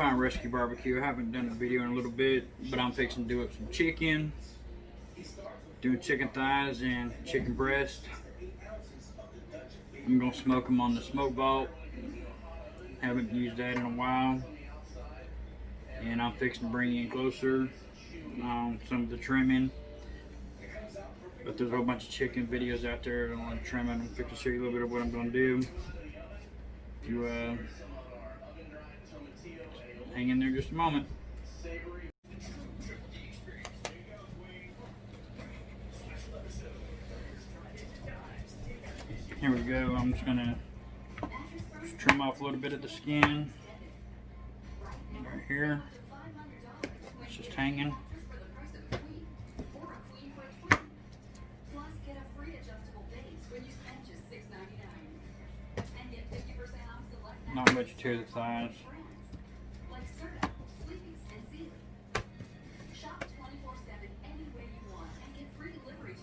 trying rescue barbecue. I haven't done a video in a little bit, but I'm fixing to do up some chicken. Doing chicken thighs and chicken breast. I'm gonna smoke them on the smoke vault. Haven't used that in a while. And I'm fixing to bring in closer on some of the trimming. But there's a whole bunch of chicken videos out there. I don't want to trim it. I'm fixing to show you a little bit of what I'm gonna do. You hang in there just a moment. Here we go. I'm just gonna trim off a little bit of the skin right here. It's just hanging. Not much to the thighs.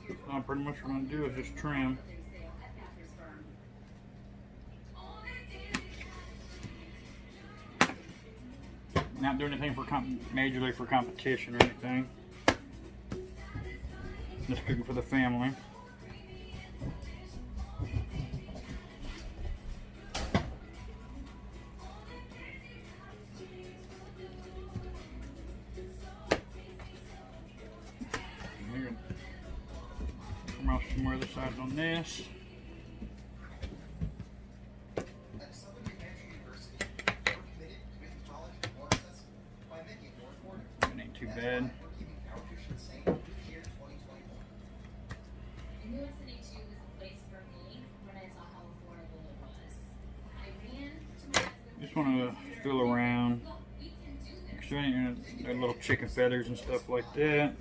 So pretty much what I'm gonna do is just trim. Not doing anything for majorly for competition or anything. Just cooking for the family. Come off some more other sides on this. It ain't too bad. Just want to feel around. Showing you little chicken feathers and stuff like that.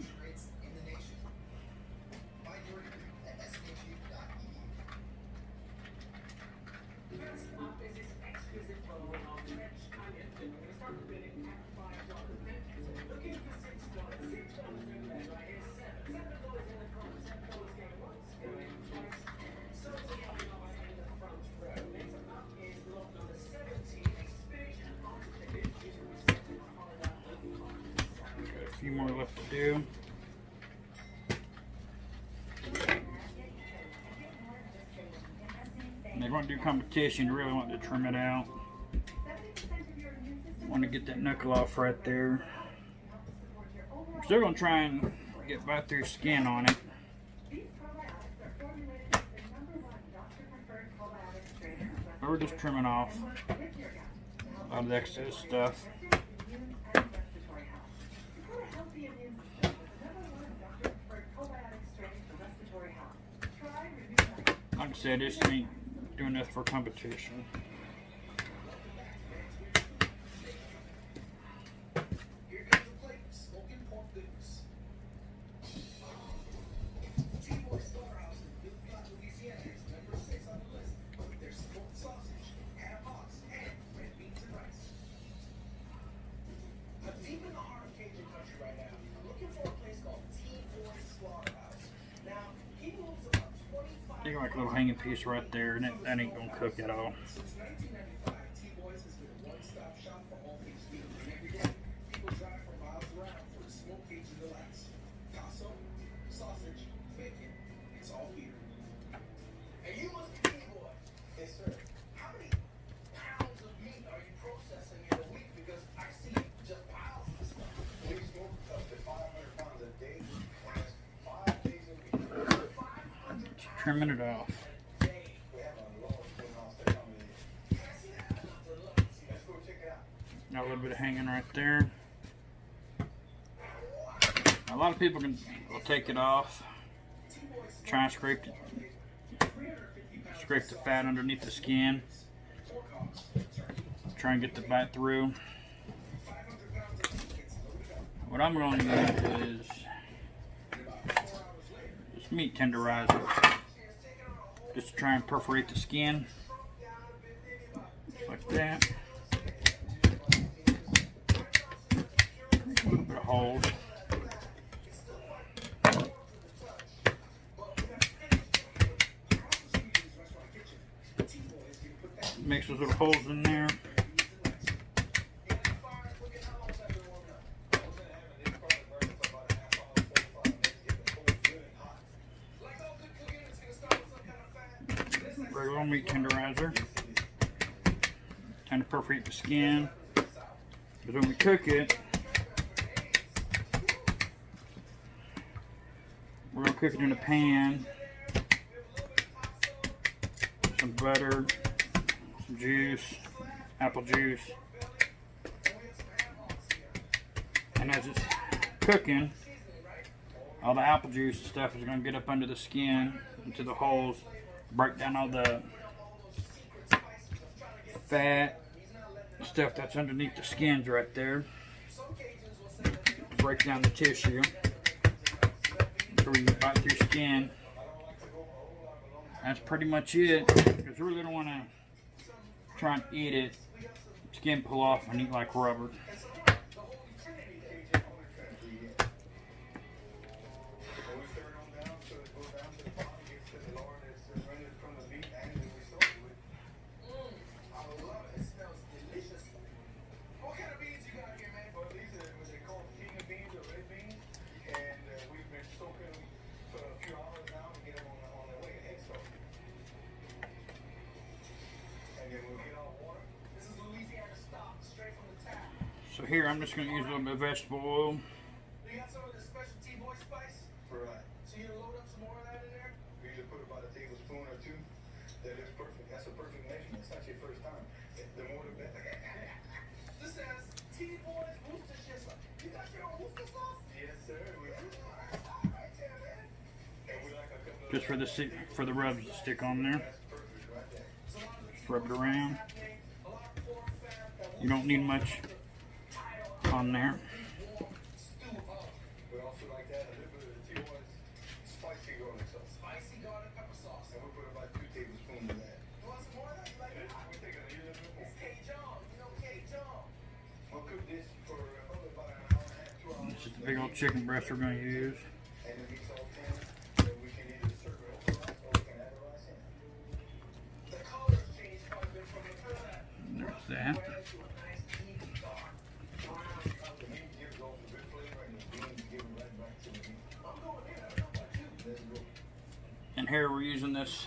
A few more left to do. And if you want to do competition, you really want to trim it out. Want to get that knuckle off right there. I'm still going to try and get back through skin on it. But we're just trimming off a lot of the excess stuff. Like I said, this ain't doing this for competition. You got like a little hanging piece right there, and that ain't gonna cook at all. Trimming it off. Got a little bit of hanging right there. A lot of people will take it off, try and scrape the fat underneath the skin, try and get the bite through. What I'm going to use is this meat tenderizer. Just to try and perforate the skin, just like that. A little bit of holes. Makes those little holes in there. meat tenderizer. Kind of perforate the skin. Because when we cook it, we're going to cook it in a pan. Some butter, some juice, apple juice. And as it's cooking, all the apple juice and stuff is going to get up under the skin, into the holes, break down all the fat stuff that's underneath the skins right there. Break down the tissue. So when you bite through skin, that's pretty much it. Because we really don't want to try and eat it, skin pull off and eat like rubber. So here I'm just going to use a little bit of vegetable oil. Do you have some of the specialty boy spice? Right. So you load up some more of that in there? You usually put about a tablespoon or two. That is perfect. That's a perfect measurement. It's not your first time. The more the better. This says T-Boy's Worcestershire. You got your own Worcester sauce? Yes, sir. We do. Right there, man. And we like a couple Just for the rubs to stick on there. That's perfect right there. Just rub it around. You don't need much on there. We also like that a little bit of the T1's spicy garlic sauce. Spicy garlic pepper sauce. And we put about 2 tablespoons of that. You want some more of that? You like it? We take a little bit more. It's Cason. You know Cason. We'll cook this for probably about an hour and a half, 2 hours. This is the big old chicken breast we're going to use. And the meat's all tender. Then we can either serve it over rice or we can add the rice in. The colors change quite a bit from the first. There's that. And here we're using this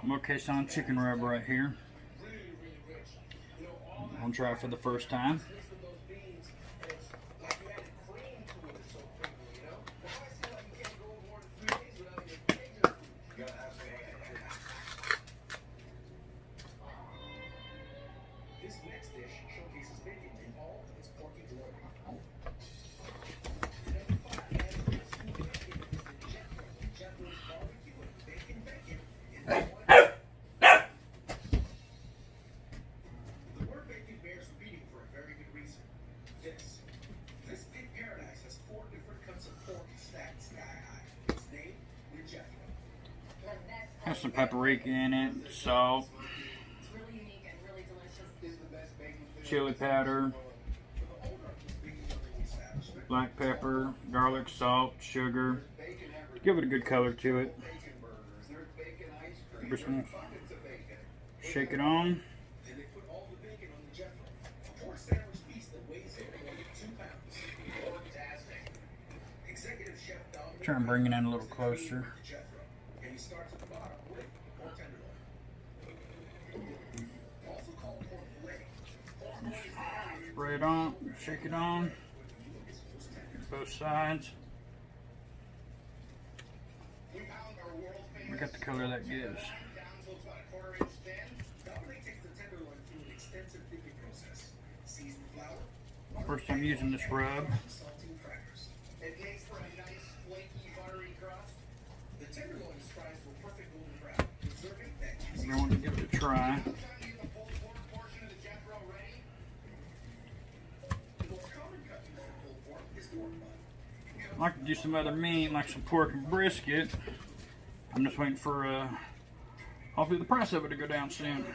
Cason chicken rub right here. I'm gonna try it for the first time. This next dish showcases bacon in all of its porky glory. The word bacon bears repeating for a very good reason. This pig paradise has 4 different cuts of pork stacked sky high. Its name, your Jethro. Has some paprika in it, salt, chili powder, black pepper, garlic, salt, sugar. Give it a good color to it. Just gonna shake it on. Try and bring it in a little closer. Spray it on, shake it on, both sides. Look at the color that gives. First I'm using this rub. I want to give it a try. I like to do some other meat, like some pork and brisket. I'm just waiting for hopefully the price of it to go down soon.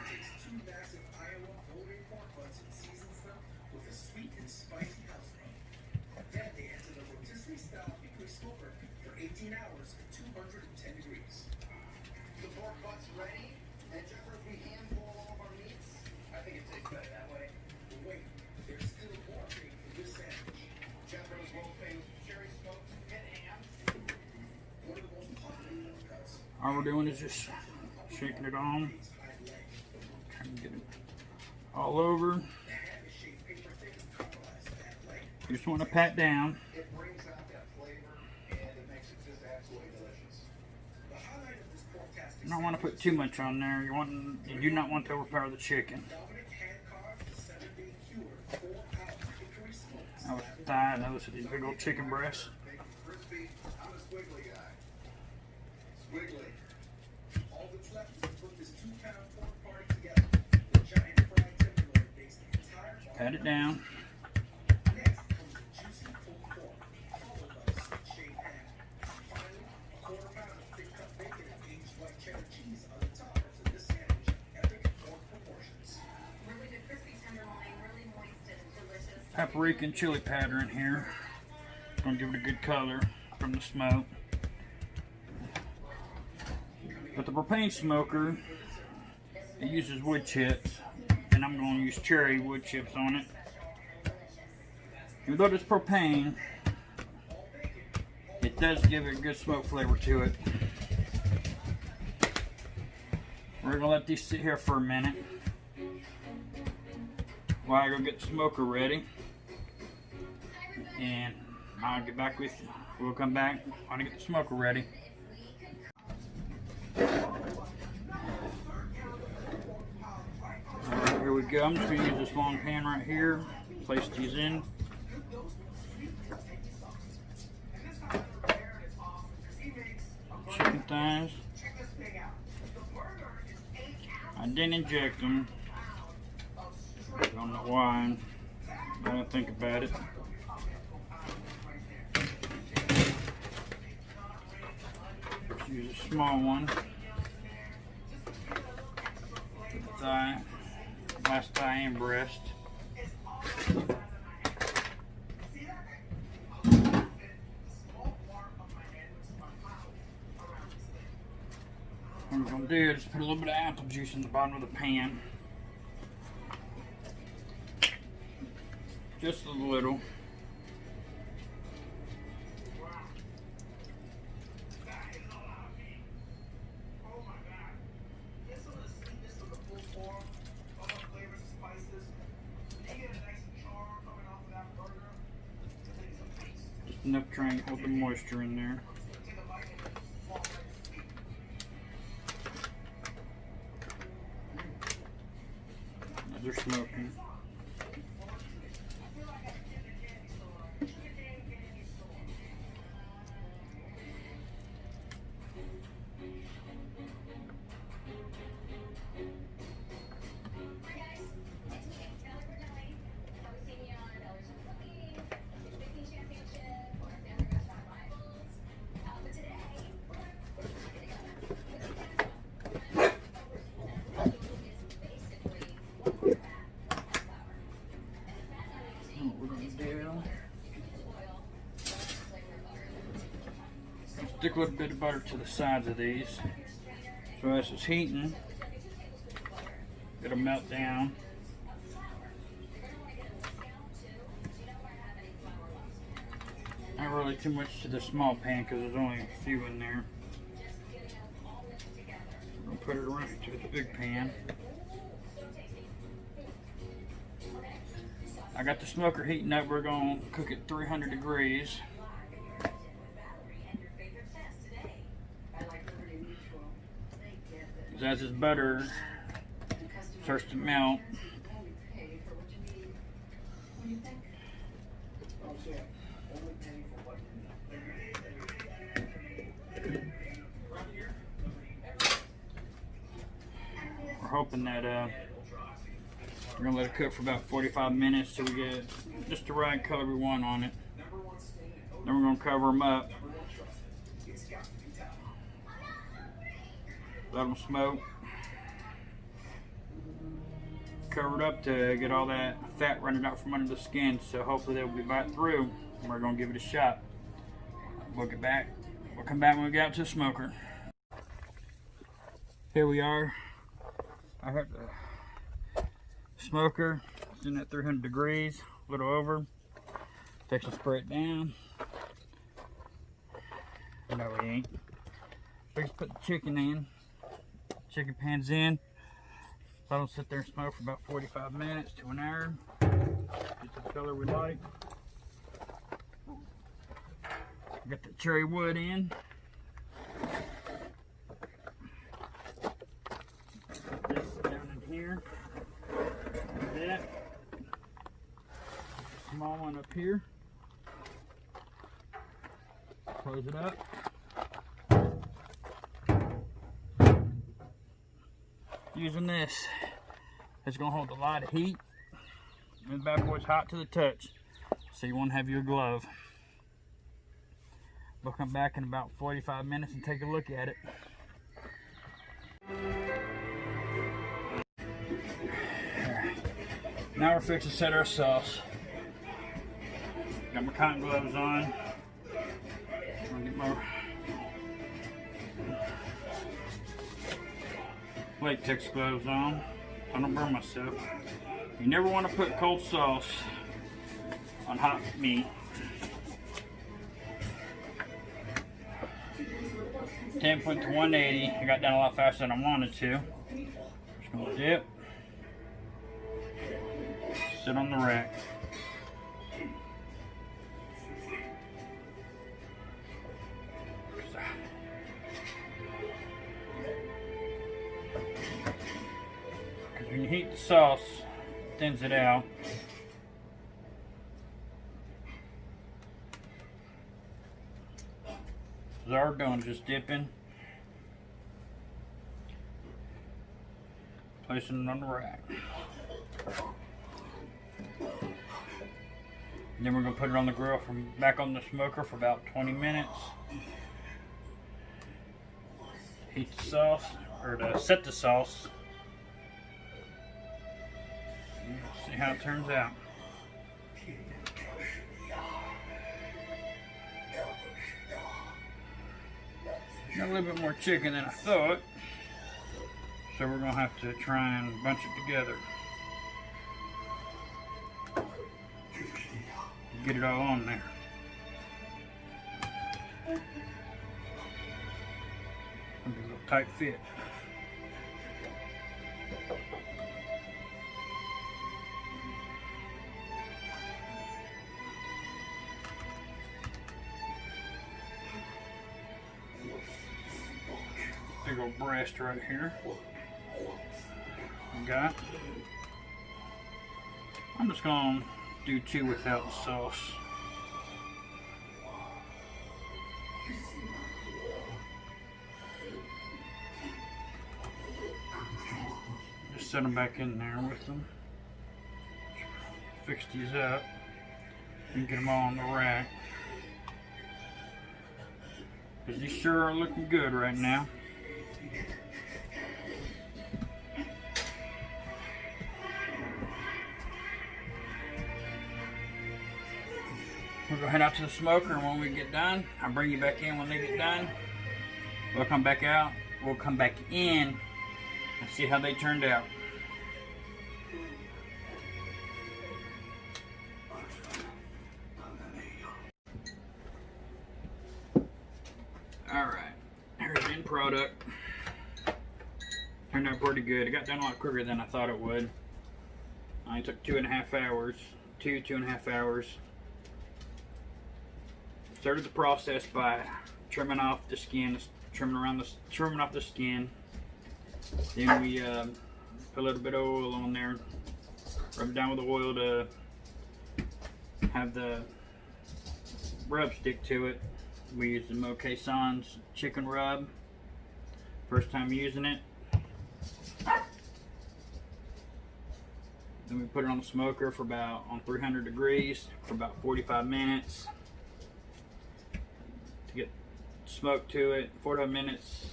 All we're doing is just shaking it on. Trying to get it all over. You just want to pat down. You don't want to put too much on there. You do not want to overpower the chicken. That was the thigh. That was these big old chicken breasts. Pat it down. Paprika and chili powder in here. Gonna give it a good color from the smoke. But the propane smoker, it uses wood chips, and I'm gonna use cherry wood chips on it. Even though it's propane, it does give it a good smoke flavor to it. We're gonna let these sit here for a minute while I go get the smoker ready. And I'll get back with you. We'll come back when I get the smoker ready. Alright, here we go. I'm just going to use this long pan right here. Place these in. Chicken thighs. I didn't inject them. I don't know why. I don't think about it. Use a small one for the thigh, last thigh and breast. What I'm going to do is put a little bit of apple juice in the bottom of the pan. Just a little. Enough to try and hold the moisture in there. Now they're smoking. Stick a little bit of butter to the sides of these. So as it's heating, it'll melt down. Not really too much to the small pan because there's only a few in there. I'm going to put it around to this big pan. I got the smoker heating up. We're going to cook it 300 degrees. As this butter starts to melt, we're hoping that we're gonna let it cook for about 45 minutes till we get just the right color we want on it. Then we're gonna cover them up. Let them smoke. Cover it up to get all that fat running out from under the skin, so hopefully they'll be bite through. And we're gonna give it a shot. We'll come back when we get out to the smoker. Here we are. I have the smoker. It's in at 300 degrees, a little over. Take some, spray it down. No, we ain't. We just put the chicken in. Chicken pan's in. Let them sit there and smoke for about 45 minutes to an hour. Get the color we like. Got the cherry wood in. Put this down in here. That. Small one up here. Close it up. Using this, it's gonna hold a lot of heat. And the bad boy's hot to the touch, so you want to have your glove. We'll come back in about 45 minutes and take a look at it. Now we're fixing to set our sauce. Got my cotton gloves on. I'm gonna get my latex gloves on. I don't burn myself. You never want to put cold sauce on hot meat. 10 point to 180. I got down a lot faster than I wanted to. Just gonna dip. Sit on the rack. Because when you heat the sauce, it thins it out. So all we're doing is just dipping, placing it on the rack. Then we're gonna put it on the grill from back on the smoker for about 20 minutes. Heat the sauce, or to set the sauce. See how it turns out. Got a little bit more chicken than I thought, so we're gonna have to try and bunch it together. Get it all on there. It'll be a little tight fit. Big old breast right here. Got. I'm just gonna do 2 without the sauce. Just set them back in there with them. Fix these up and get them all on the rack. Because these sure are looking good right now. We'll go head out to the smoker, and when we get done, I'll bring you back in when they get done. We'll come back out, we'll come back in and see how they turned out. Alright, here's the end product. Turned out pretty good. It got done a lot quicker than I thought it would. It took 2.5 hours, 2.5 hours. Started the process by trimming off the skin, trimming off the skin. Then we put a little bit of oil on there, rub it down with the oil to have the rub stick to it. We used the Cason's chicken rub. First time using it. Then we put it on the smoker for on 300 degrees for about 45 minutes. Get smoke to it, 45 minutes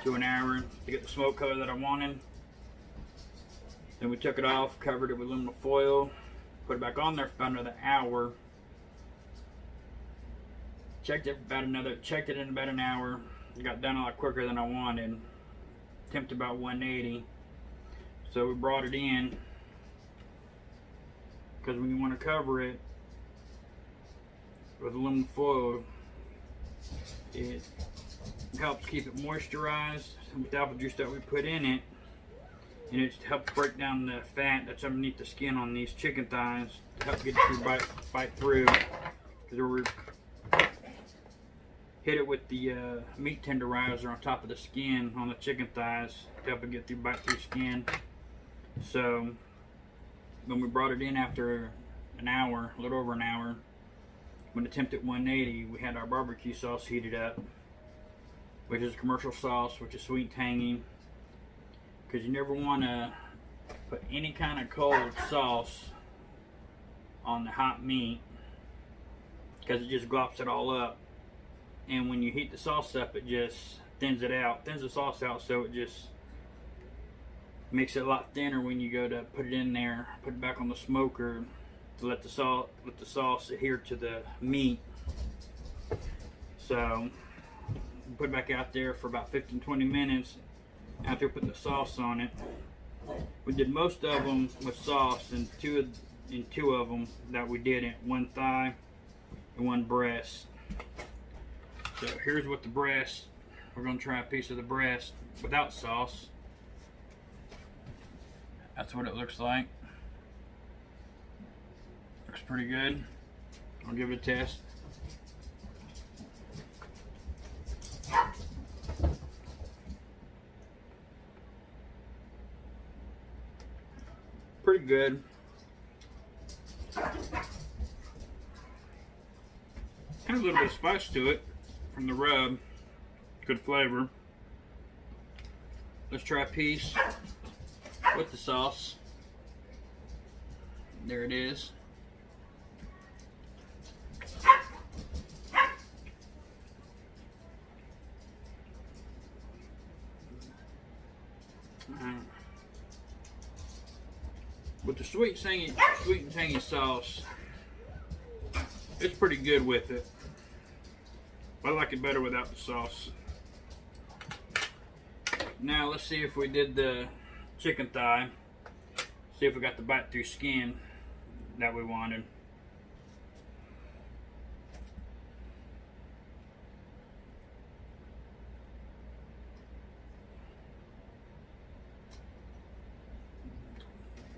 to an hour to get the smoke color that I wanted. Then we took it off, covered it with aluminum foil, put it back on there for about another hour. Checked it in about an hour. It got done a lot quicker than I wanted. Temped about 180. So we brought it in, because when you want to cover it with aluminum foil, it helps keep it moisturized with the apple juice that we put in it. And it helps break down the fat that's underneath the skin on these chicken thighs to help get it to bite through. Because we hit it with the meat tenderizer on top of the skin on the chicken thighs to help it get through, bite through skin. So when we brought it in after an hour, a little over an hour, when it temped at 180, we had our barbecue sauce heated up, which is a commercial sauce, which is sweet and tangy. Because you never want to put any kind of cold sauce on the hot meat, because it just glops it all up. And when you heat the sauce up, it just thins it out, thins the sauce out, so it just makes it a lot thinner when you go to put it in there, put it back on the smoker to let the sauce adhere to the meat. So put it back out there for about 15-20 minutes after we put the sauce on it. We did most of them with sauce, and two of them that we didn't, one thigh and one breast. So here's what the breast, we're going to try a piece of the breast without sauce. That's what it looks like. Looks pretty good. I'll give it a test. Pretty good. Kind of a little bit of spice to it from the rub. Good flavor. Let's try a piece with the sauce. There it is. With the sweet and tangy sauce, it's pretty good with it. I like it better without the sauce. Now let's see if we did the chicken thigh. See if we got the bite through skin that we wanted.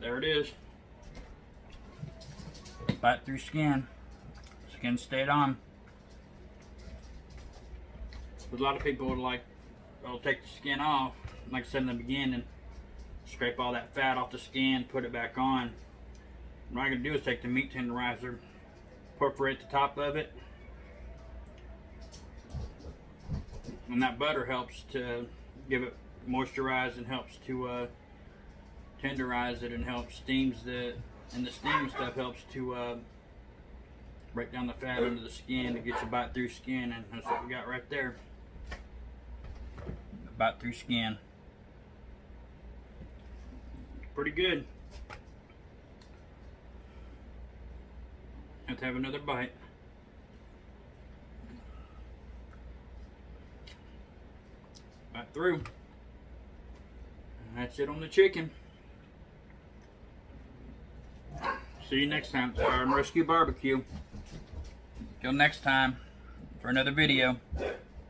There it is. Bite through skin. Skin stayed on. But a lot of people will take the skin off, like I said in the beginning, scrape all that fat off the skin, put it back on. What I'm going to do is take the meat tenderizer, perforate the top of it, and that butter helps to give it moisturize and helps to tenderize it, and helps steams the steam stuff helps to break down the fat under the skin to get you bite through skin, and that's what we got right there. Bite through skin. Pretty good. Have to have another bite. Bite through. And that's it on the chicken. See you next time. Fire and Rescue Barbecue. Till next time for another video.